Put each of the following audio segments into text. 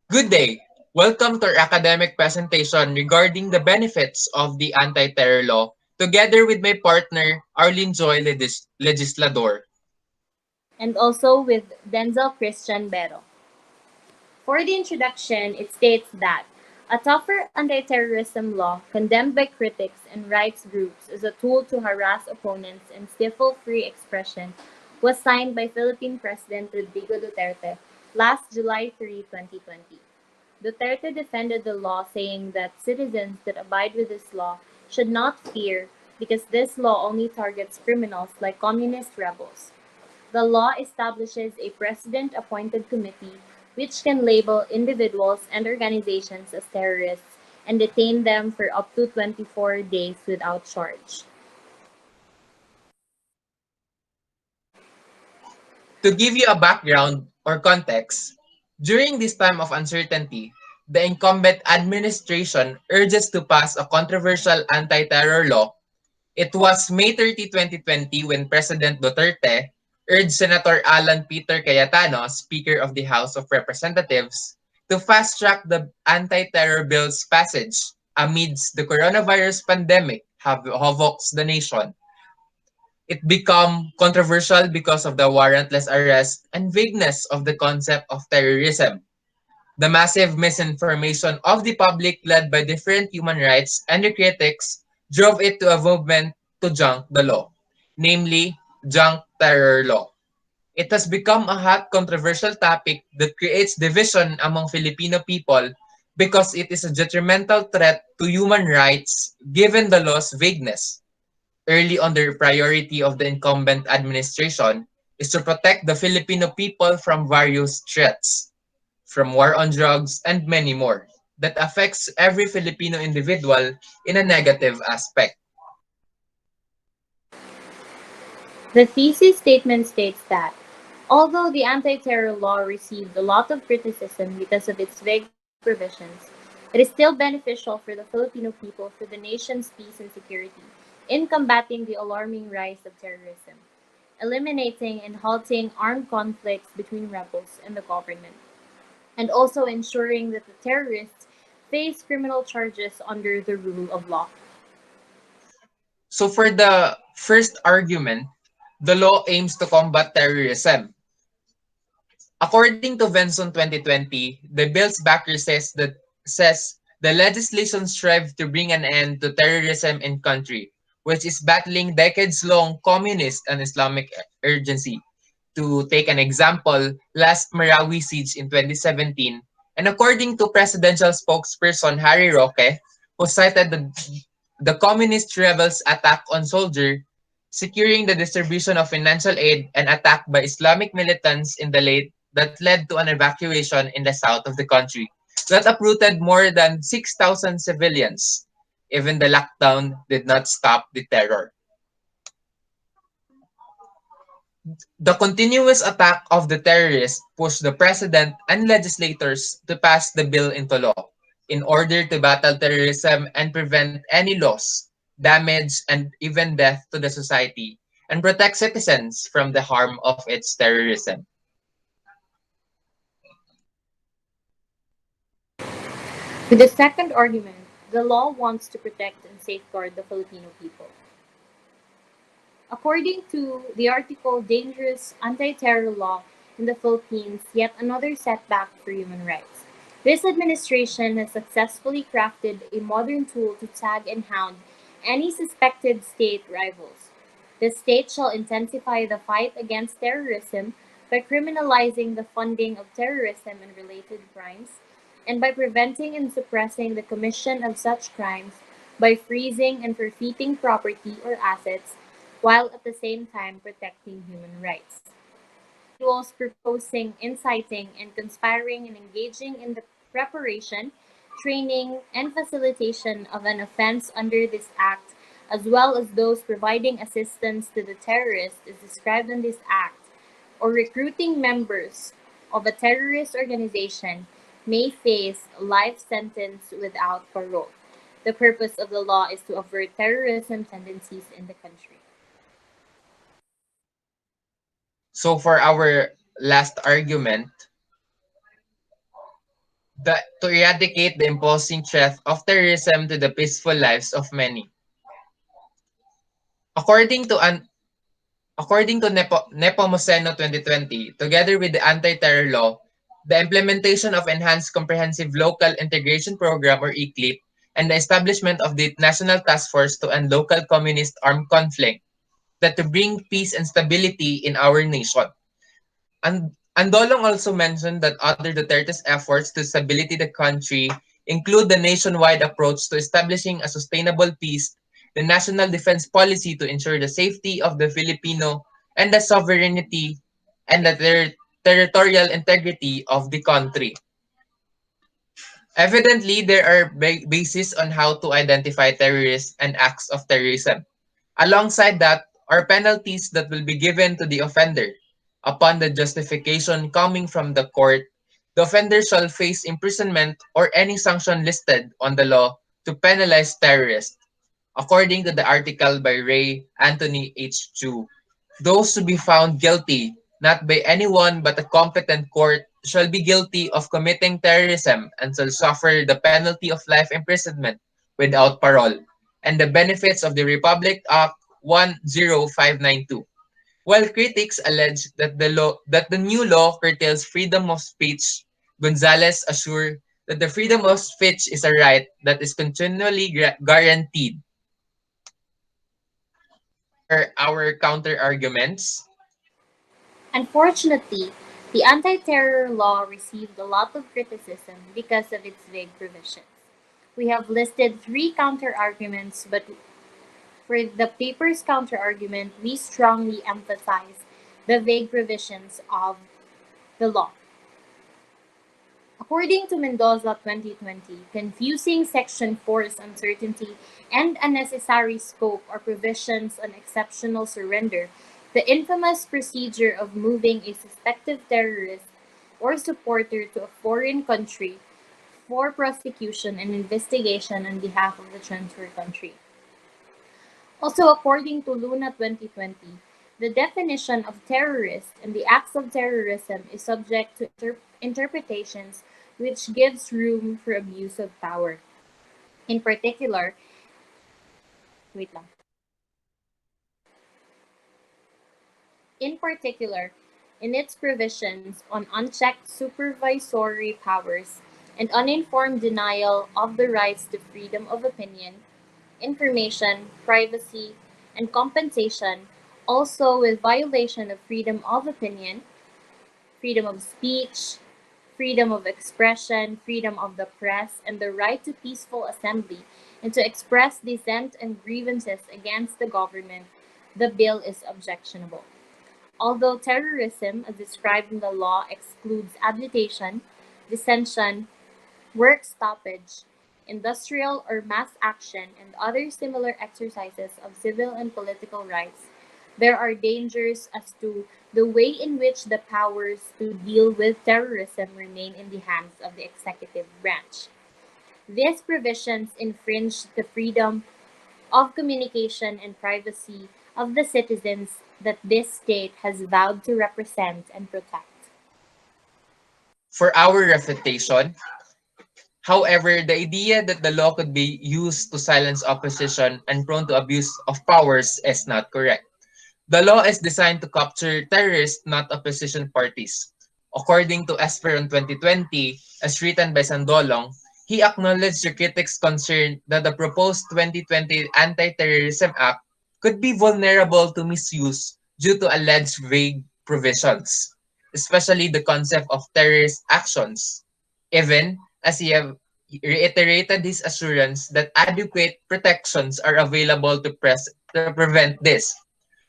Good day. Welcome to our academic presentation regarding the benefits of the anti-terror law, together with my partner, Arlene Joy Legislador. And also with Denzel Christian Bero. For the introduction, it states that a tougher anti-terrorism law condemned by critics and rights groups as a tool to harass opponents and stifle free expression was signed by Philippine President Rodrigo Duterte last July 3, 2020. Duterte defended the law, saying that citizens that abide with this law should not fear because this law only targets criminals like communist rebels. The law establishes a president appointed committee which can label individuals and organizations as terrorists and detain them for up to 24 days without charge. To give you a background or context, during this time of uncertainty, the incumbent administration urges to pass a controversial anti-terror law. It was May 30, 2020 when President Duterte urged Senator Alan Peter Cayetano, Speaker of the House of Representatives, to fast-track the anti-terror bill's passage amidst the coronavirus pandemic havokes the nation. It became controversial because of the warrantless arrest and vagueness of the concept of terrorism. The massive misinformation of the public led by different human rights and the critics drove it to a movement to junk the law, namely junk terror law. It has become a hot controversial topic that creates division among Filipino people because it is a detrimental threat to human rights given the law's vagueness. Early on, the priority of the incumbent administration is to protect the Filipino people from various threats, from war on drugs and many more, that affects every Filipino individual in a negative aspect. The thesis statement states that although the anti-terror law received a lot of criticism because of its vague provisions, it is still beneficial for the Filipino people for the nation's peace and security in combating the alarming rise of terrorism, eliminating and halting armed conflicts between rebels and the government, and also ensuring that the terrorists face criminal charges under the rule of law. So for the first argument, the law aims to combat terrorism. According to Venson 2020, the bill's backer says the legislation strives to bring an end to terrorism in country, which is battling decades-long communist and Islamic urgency. To take an example, last Marawi siege in 2017, and according to presidential spokesperson Harry Roque, who cited the communist rebels' attack on soldier, securing the distribution of financial aid and attack by Islamic militants in the late that led to an evacuation in the south of the country that uprooted more than 6,000 civilians. Even the lockdown did not stop the terror. The continuous attack of the terrorists pushed the president and legislators to pass the bill into law in order to battle terrorism and prevent any loss, damage, and even death to the society and protect citizens from the harm of its terrorism. With the second argument, the law wants to protect and safeguard the Filipino people. According to the article Dangerous Anti-Terror Law in the Philippines, yet another setback for human rights. This administration has successfully crafted a modern tool to tag and hound any suspected state rivals. The state shall intensify the fight against terrorism by criminalizing the funding of terrorism and related crimes, and by preventing and suppressing the commission of such crimes by freezing and forfeiting property or assets while at the same time protecting human rights. Individuals proposing, inciting, and conspiring and engaging in the preparation, training, and facilitation of an offense under this act, as well as those providing assistance to the terrorist is described in this act, or recruiting members of a terrorist organization may face a life sentence without parole. The purpose of the law is to avert terrorism tendencies in the country. So for our last argument, to eradicate the imposing threat of terrorism to the peaceful lives of many. According to Nepomuceno 2020, together with the anti-terror law, the implementation of Enhanced Comprehensive Local Integration Program or ECLIP, and the establishment of the National Task Force to End Local Communist Armed Conflict, that to bring peace and stability in our nation. And Andolong also mentioned that other Duterte's efforts to stability the country include the nationwide approach to establishing a sustainable peace, the national defense policy to ensure the safety of the Filipino, and the sovereignty and the territorial integrity of the country. Evidently, there are bases on how to identify terrorists and acts of terrorism. Alongside that are penalties that will be given to the offender. Upon the justification coming from the court, the offender shall face imprisonment or any sanction listed on the law to penalize terrorists, according to the article by Ray Anthony H. Chu. Those to be found guilty, not by anyone but a competent court, shall be guilty of committing terrorism and shall suffer the penalty of life imprisonment without parole, and the benefits of the Republic Act 10592. While critics allege that the new law curtails freedom of speech, Gonzalez assured that the freedom of speech is a right that is continually guaranteed. Are our counter arguments? Unfortunately, the anti-terror law received a lot of criticism because of its vague provisions. We have listed three counter-arguments, but for the paper's counter-argument, we strongly emphasize the vague provisions of the law. According to Mendoza 2020, confusing Section 4's uncertainty and unnecessary scope or provisions on exceptional surrender, the infamous procedure of moving a suspected terrorist or supporter to a foreign country for prosecution and investigation on behalf of the transfer country. Also, according to Luna 2020, the definition of terrorist and the acts of terrorism is subject to interpretations which gives room for abuse of power. In particular, wait lang. In particular, in its provisions on unchecked supervisory powers and uninformed denial of the rights to freedom of opinion, information, privacy, and compensation, also with violation of freedom of opinion, freedom of speech, freedom of expression, freedom of the press, and the right to peaceful assembly and to express dissent and grievances against the government, the bill is objectionable. Although terrorism, as described in the law, excludes agitation, dissension, work stoppage, industrial or mass action, and other similar exercises of civil and political rights, there are dangers as to the way in which the powers to deal with terrorism remain in the hands of the executive branch. These provisions infringe the freedom of communication and privacy of the citizens that this state has vowed to represent and protect. For our refutation, however, the idea that the law could be used to silence opposition and prone to abuse of powers is not correct. The law is designed to capture terrorists, not opposition parties. According to Esperon 2020, as written by Sandolong, he acknowledged the critics' concern that the proposed 2020 Anti-Terrorism Act could be vulnerable to misuse due to alleged vague provisions, especially the concept of terrorist actions, even as he have reiterated his assurance that adequate protections are available to prevent this.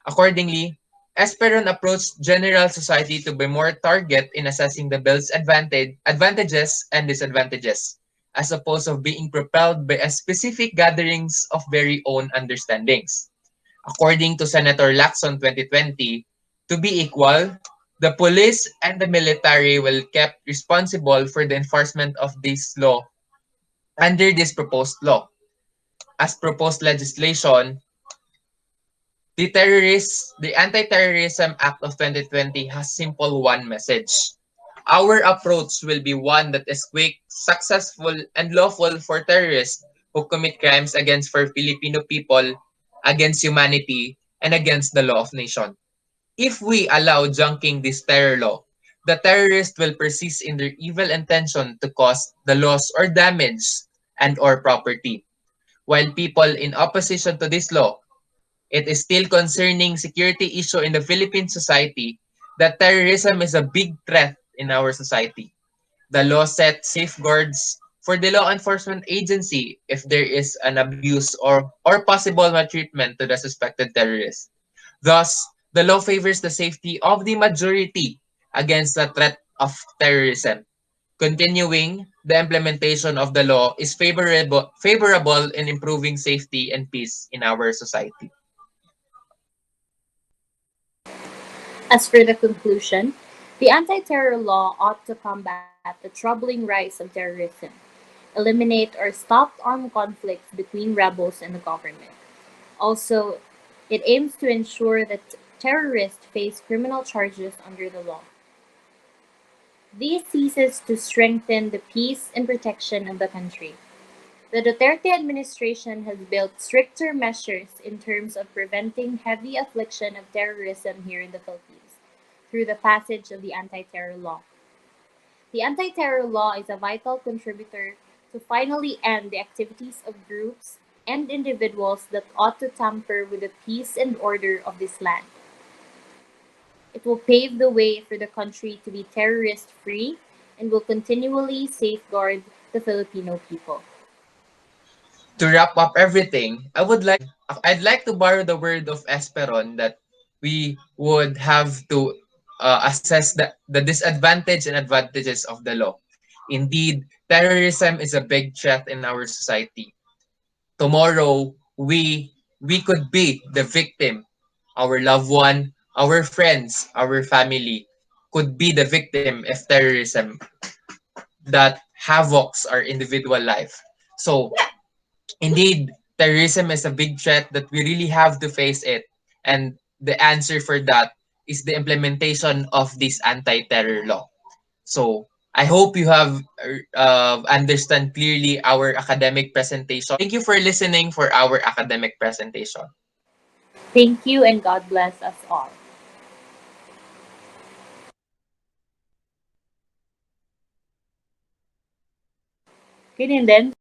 Accordingly, Esperon approached general society to be more target in assessing the bill's advantages and disadvantages, as opposed to being propelled by a specific gatherings of very own understandings. According to Senator Lacson 2020, to be equal, the police and the military will kept responsible for the enforcement of this law under this proposed law. As proposed legislation, the Anti-Terrorism Act of 2020 has simple one message. Our approach will be one that is quick, successful, and lawful for terrorists who commit crimes against for Filipino people, against humanity, and against the law of nation. If we allow junking this terror law, the terrorists will persist in their evil intention to cause the loss or damage and or property. While people in opposition to this law, it is still concerning security issue in the Philippine society that terrorism is a big threat in our society. The law sets safeguards for the law enforcement agency if there is an abuse or possible maltreatment to the suspected terrorist. Thus, the law favors the safety of the majority against the threat of terrorism. Continuing, the implementation of the law is favorable in improving safety and peace in our society. As for the conclusion, the anti terror law ought to combat the troubling rise of terrorism, eliminate or stop armed conflicts between rebels and the government. Also, it aims to ensure that terrorists face criminal charges under the law. This ceases to strengthen the peace and protection of the country. The Duterte administration has built stricter measures in terms of preventing heavy affliction of terrorism here in the Philippines through the passage of the anti terror law. The anti terror law is a vital contributor to finally end the activities of groups and individuals that ought to tamper with the peace and order of this land. It will pave the way for the country to be terrorist free and will continually safeguard the Filipino people. To wrap up everything, I'd like to borrow the word of Esperon that we would have to assess the disadvantage and advantages of the law. Indeed, terrorism is a big threat in our society. Tomorrow, we could be the victim. Our loved one, our friends, our family could be the victim if terrorism that havocs our individual life. So indeed, terrorism is a big threat that we really have to face it. And the answer for that is the implementation of this anti-terror law. So I hope you have understand clearly our academic presentation. Thank you for listening for our academic presentation. Thank you and God bless us all. Ganyan din.